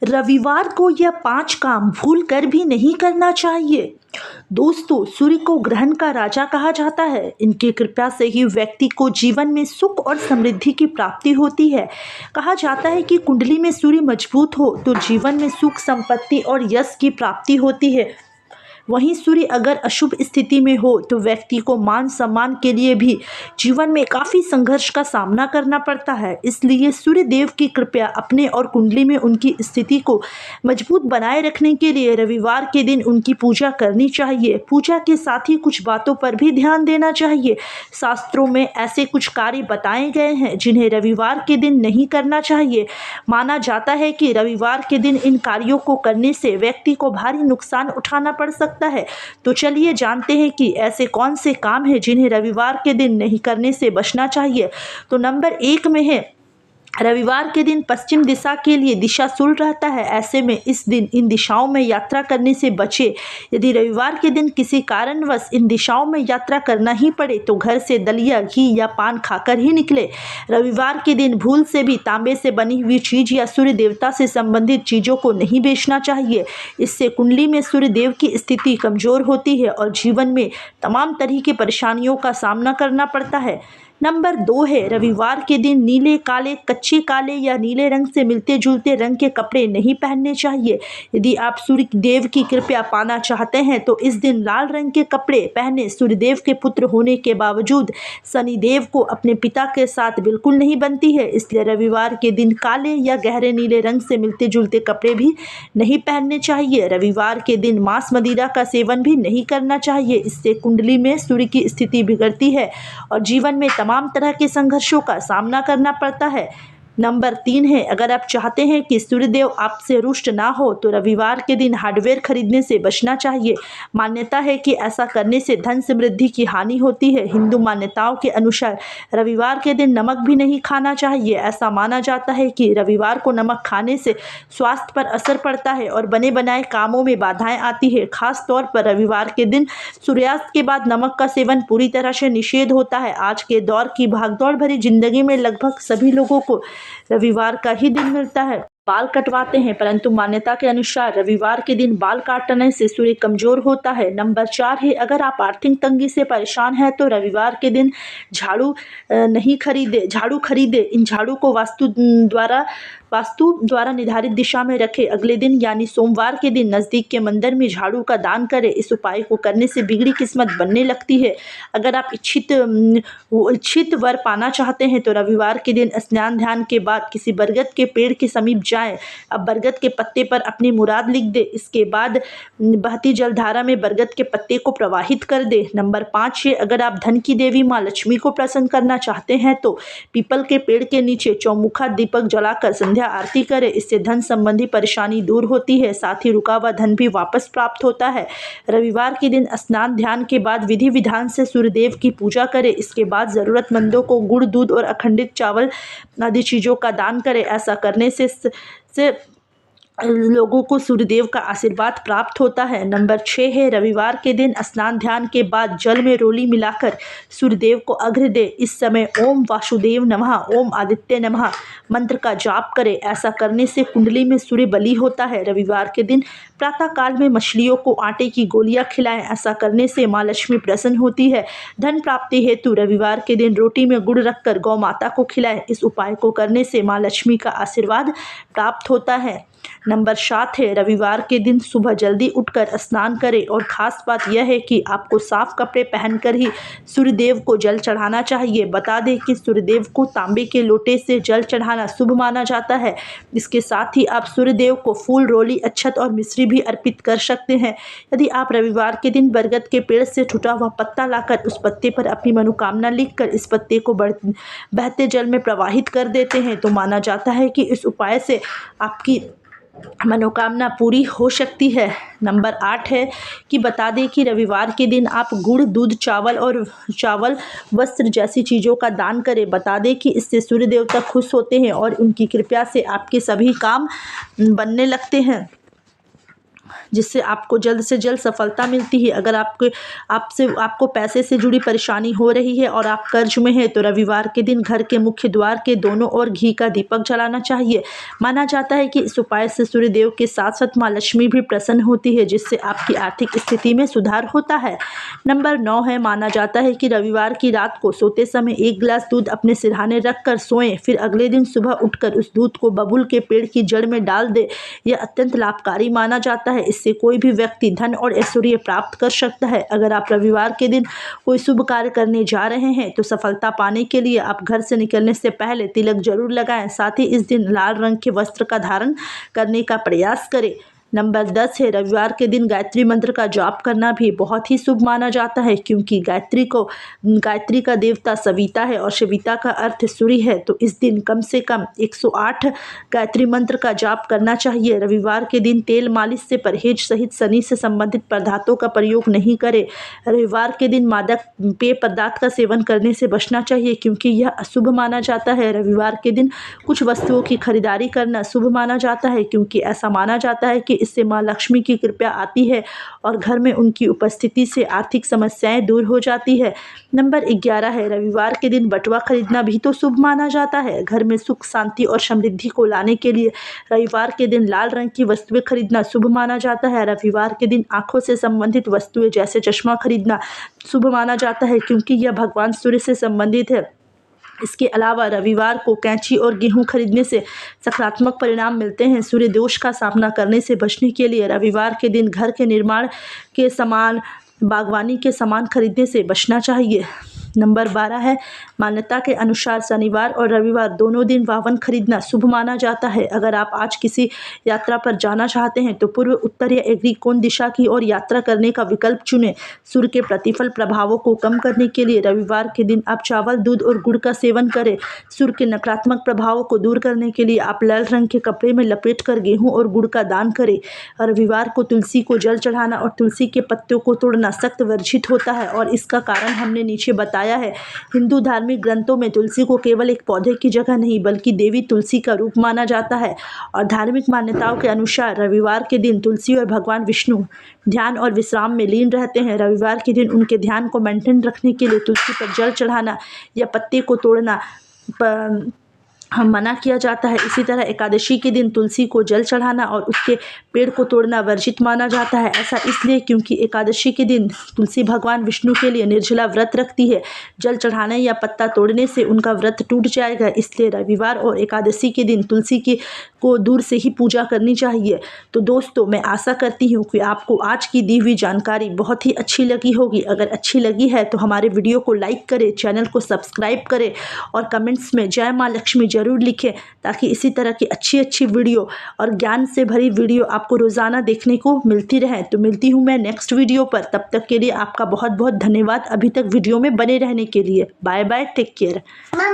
रविवार को यह 5 काम भूल कर भी नहीं करना चाहिए। दोस्तों, सूर्य को ग्रहण का राजा कहा जाता है। इनकी कृपा से ही व्यक्ति को जीवन में सुख और समृद्धि की प्राप्ति होती है। कहा जाता है कि कुंडली में सूर्य मजबूत हो तो जीवन में सुख, संपत्ति और यश की प्राप्ति होती है। वहीं सूर्य अगर अशुभ स्थिति में हो तो व्यक्ति को मान सम्मान के लिए भी जीवन में काफ़ी संघर्ष का सामना करना पड़ता है। इसलिए सूर्य देव की कृपया अपने और कुंडली में उनकी स्थिति को मजबूत बनाए रखने के लिए रविवार के दिन उनकी पूजा करनी चाहिए। पूजा के साथ ही कुछ बातों पर भी ध्यान देना चाहिए। शास्त्रों में ऐसे कुछ कार्य बताए गए हैं जिन्हें रविवार के दिन नहीं करना चाहिए। माना जाता है कि रविवार के दिन इन कार्यों को करने से व्यक्ति को भारी नुकसान उठाना पड़ सकता है। तो चलिए जानते हैं कि ऐसे कौन से काम हैं जिन्हें रविवार के दिन नहीं करने से बचना चाहिए। तो नंबर 1 में है, रविवार के दिन पश्चिम दिशा के लिए दिशा शुल रहता है। ऐसे में इस दिन इन दिशाओं में यात्रा करने से बचे। यदि रविवार के दिन किसी कारणवश इन दिशाओं में यात्रा करना ही पड़े तो घर से दलिया, घी या पान खाकर ही निकले। रविवार के दिन भूल से भी तांबे से बनी हुई चीज या सूर्य देवता से संबंधित चीजों को नहीं बेचना चाहिए। इससे कुंडली में सूर्य देव की स्थिति कमजोर होती है और जीवन में तमाम तरह की परेशानियों का सामना करना पड़ता है। नंबर 2 है, रविवार के दिन नीले, काले, कच्चे काले या नीले रंग से मिलते जुलते रंग के कपड़े नहीं पहनने चाहिए। यदि आप सूर्य देव की कृपा पाना चाहते हैं तो इस दिन लाल रंग के कपड़े पहने। सूर्यदेव के पुत्र होने के बावजूद शनिदेव को अपने पिता के साथ बिल्कुल नहीं बनती है। इसलिए रविवार के दिन काले या गहरे नीले रंग से मिलते जुलते कपड़े भी नहीं पहनने चाहिए। रविवार के दिन मांस मदिरा का सेवन भी नहीं करना चाहिए। इससे कुंडली में सूर्य की स्थिति बिगड़ती है और जीवन में तमाम तरह के संघर्षों का सामना करना पड़ता है। नंबर 3 है, अगर आप चाहते हैं कि सूर्यदेव आपसे रुष्ट ना हो तो रविवार के दिन हार्डवेयर खरीदने से बचना चाहिए। मान्यता है कि ऐसा करने से धन समृद्धि की हानि होती है। हिंदू मान्यताओं के अनुसार रविवार के दिन नमक भी नहीं खाना चाहिए। ऐसा माना जाता है कि रविवार को नमक खाने से स्वास्थ्य पर असर पड़ता है और बने बनाए कामों में बाधाएं आती है। खास तौर पर रविवार के दिन सूर्यास्त के बाद नमक का सेवन पूरी तरह से निषेध होता है। आज के दौर की भागदौड़ भरी जिंदगी में लगभग सभी लोगों को रविवार का ही दिन मिलता है। बाल कटवाते हैं, परंतु मान्यता के अनुसार रविवार के दिन बाल काटने से सूर्य कमजोर होता है। नंबर 4 है, अगर आप आर्थिक तंगी से परेशान हैं तो रविवार के दिन झाड़ू खरीदे। इन झाड़ू को वास्तु द्वारा निर्धारित दिशा में रखें। अगले दिन यानी सोमवार के दिन नजदीक के मंदिर में झाड़ू का दान करें। इस उपाय को करने से बिगड़ी किस्मत बनने लगती है। अगर आप इच्छित वर पाना चाहते हैं तो रविवार के दिन स्नान ध्यान के बाद किसी बरगद के पेड़ के समीप जाएं। अब बरगद के पत्ते पर अपनी मुराद लिख दे। इसके बाद बहती जलधारा में बरगद के पत्ते को प्रवाहित कर दे। नंबर 5 है, अगर आप धन की देवी माँ लक्ष्मी को प्रसन्न करना चाहते हैं तो पीपल के पेड़ के नीचे चौमुखा दीपक जलाकर संध्या आरती करें। इससे धन संबंधी परेशानी दूर होती है, साथ ही रुका हुआ धन भी वापस प्राप्त होता है। रविवार के दिन स्नान ध्यान के बाद विधि विधान से सूर्यदेव की पूजा करें। इसके बाद जरूरतमंदों को गुड़, दूध और अखंडित चावल आदि चीजों का दान करें। ऐसा करने से लोगों को सूर्यदेव का आशीर्वाद प्राप्त होता है। नंबर 6 है, रविवार के दिन स्नान ध्यान के बाद जल में रोली मिलाकर सूर्यदेव को अर्घ्य दे। इस समय ओम वासुदेव नमः, ओम आदित्य नमः मंत्र का जाप करें। ऐसा करने से कुंडली में सूर्य बली होता है। रविवार के दिन प्रातः काल में मछलियों को आटे की गोलियां खिलाएं। ऐसा करने से माँ लक्ष्मी प्रसन्न होती है। धन प्राप्ति हेतु रविवार के दिन रोटी में गुड़ रखकर गौ माता को खिलाएं। इस उपाय को करने से माँ लक्ष्मी का आशीर्वाद प्राप्त होता है। नंबर 7 है, रविवार के दिन सुबह जल्दी उठकर स्नान करें और ख़ास बात यह है कि आपको साफ कपड़े पहनकर ही सूर्यदेव को जल चढ़ाना चाहिए। बता दें कि सूर्यदेव को तांबे के लोटे से जल चढ़ाना शुभ माना जाता है। इसके साथ ही आप सूर्यदेव को फूल, रोली, अक्षत और मिश्री भी अर्पित कर सकते हैं। यदि आप रविवार के दिन बरगद के पेड़ से टूटा हुआ पत्ता लाकर उस पत्ते पर अपनी मनोकामना लिखकर इस पत्ते को बहते जल में प्रवाहित कर देते हैं तो माना जाता है कि इस उपाय से आपकी मनोकामना पूरी हो सकती है। नंबर 8 है कि बता दें कि रविवार के दिन आप गुड़, दूध, चावल, वस्त्र जैसी चीज़ों का दान करें। बता दें कि इससे सूर्य देवता खुश होते हैं और उनकी कृपा से आपके सभी काम बनने लगते हैं। जिससे आपको जल्द से जल्द सफलता मिलती है। अगर आपको पैसे से जुड़ी परेशानी हो रही है और आप कर्ज में हैं तो रविवार के दिन घर के मुख्य द्वार के दोनों ओर घी का दीपक जलाना चाहिए। माना जाता है कि इस उपाय से सूर्यदेव के साथ साथ माँ लक्ष्मी भी प्रसन्न होती है, जिससे आपकी आर्थिक स्थिति में सुधार होता है। नंबर 9 है, माना जाता है कि रविवार की रात को सोते समय 1 गिलास दूध अपने सिरहाने रखकर सोएं, फिर अगले दिन सुबह उठकर उस दूध को बबूल के पेड़ की जड़ में डाल दे। यह अत्यंत लाभकारी माना जाता है। इससे कोई भी व्यक्ति धन और ऐश्वर्य प्राप्त कर सकता है। अगर आप रविवार के दिन कोई शुभ कार्य करने जा रहे हैं तो सफलता पाने के लिए आप घर से निकलने से पहले तिलक जरूर लगाएं। साथ ही इस दिन लाल रंग के वस्त्र का धारण करने का प्रयास करें। नंबर 10 है, रविवार के दिन गायत्री मंत्र का जाप करना भी बहुत ही शुभ माना जाता है, क्योंकि गायत्री का देवता सविता है और सविता का अर्थ सूर्य है। तो इस दिन कम से कम 108 गायत्री मंत्र का जाप करना चाहिए। रविवार के दिन तेल मालिश से परहेज सहित शनि से संबंधित पदार्थों का प्रयोग नहीं करें। रविवार के दिन मादक पेय पदार्थ का सेवन करने से बचना चाहिए, क्योंकि यह अशुभ माना जाता है। रविवार के दिन कुछ वस्तुओं की खरीदारी करना शुभ माना जाता है, क्योंकि ऐसा माना जाता है कि इससे माँ लक्ष्मी की कृपा आती है और घर में उनकी उपस्थिति से आर्थिक समस्याएं दूर हो जाती है। नंबर 11 है, रविवार के दिन बटुआ खरीदना भी तो शुभ माना जाता है। घर में सुख, शांति और समृद्धि को लाने के लिए रविवार के दिन लाल रंग की वस्तुएं खरीदना शुभ माना जाता है। रविवार के दिन आंखों से संबंधित वस्तुएं जैसे चश्मा खरीदना शुभ माना जाता है, क्योंकि यह भगवान सूर्य से संबंधित है। इसके अलावा रविवार को कैंची और गेहूं खरीदने से सकारात्मक परिणाम मिलते हैं। सूर्य दोष का सामना करने से बचने के लिए रविवार के दिन घर के निर्माण के सामान, बागवानी के सामान खरीदने से बचना चाहिए। नंबर 12 है, मान्यता के अनुसार शनिवार और रविवार दोनों दिन वाहन खरीदना शुभ माना जाता है। अगर आप आज किसी यात्रा पर जाना चाहते हैं तो पूर्व, उत्तर या एग्रीकोण दिशा की ओर यात्रा करने का विकल्प चुनें। सूर्य के प्रतिफल प्रभावों को कम करने के लिए रविवार के दिन आप चावल, दूध और गुड़ का सेवन करें। सूर्य के नकारात्मक प्रभावों को दूर करने के लिए आप लाल रंग के कपड़े में लपेट कर गेहूँ और गुड़ का दान करें। रविवार को तुलसी को जल चढ़ाना और तुलसी के पत्तों को तोड़ना सख्त वर्जित होता है, और इसका कारण हमने नीचे बताया है। हिंदू धार्मिक ग्रंथों में तुलसी को केवल एक पौधे की जगह नहीं बल्कि देवी तुलसी का रूप माना जाता है, और धार्मिक मान्यताओं के अनुसार रविवार के दिन तुलसी और भगवान विष्णु ध्यान और विश्राम में लीन रहते हैं। रविवार के दिन उनके ध्यान को मेंटेन रखने के लिए तुलसी पर जल चढ़ाना या पत्ते को तोड़ना मना किया जाता है। इसी तरह एकादशी के दिन तुलसी को जल चढ़ाना और उसके पेड़ को तोड़ना वर्जित माना जाता है। ऐसा इसलिए क्योंकि एकादशी के दिन तुलसी भगवान विष्णु के लिए निर्जला व्रत रखती है। जल चढ़ाने या पत्ता तोड़ने से उनका व्रत टूट जाएगा। इसलिए रविवार और एकादशी के दिन तुलसी को दूर से ही पूजा करनी चाहिए। तो दोस्तों, मैं आशा करती हूँ कि आपको आज की दी हुई जानकारी बहुत ही अच्छी लगी होगी। अगर अच्छी लगी है तो हमारे वीडियो को लाइक करें, चैनल को सब्सक्राइब करें और कमेंट्स में जय माँ लक्ष्मी जरूर लिखें, ताकि इसी तरह की अच्छी वीडियो और ज्ञान से भरी वीडियो आपको रोज़ाना देखने को मिलती रहे। तो मिलती हूँ मैं नेक्स्ट वीडियो पर। तब तक के लिए आपका बहुत बहुत धन्यवाद अभी तक वीडियो में बने रहने के लिए। Bye bye, take care.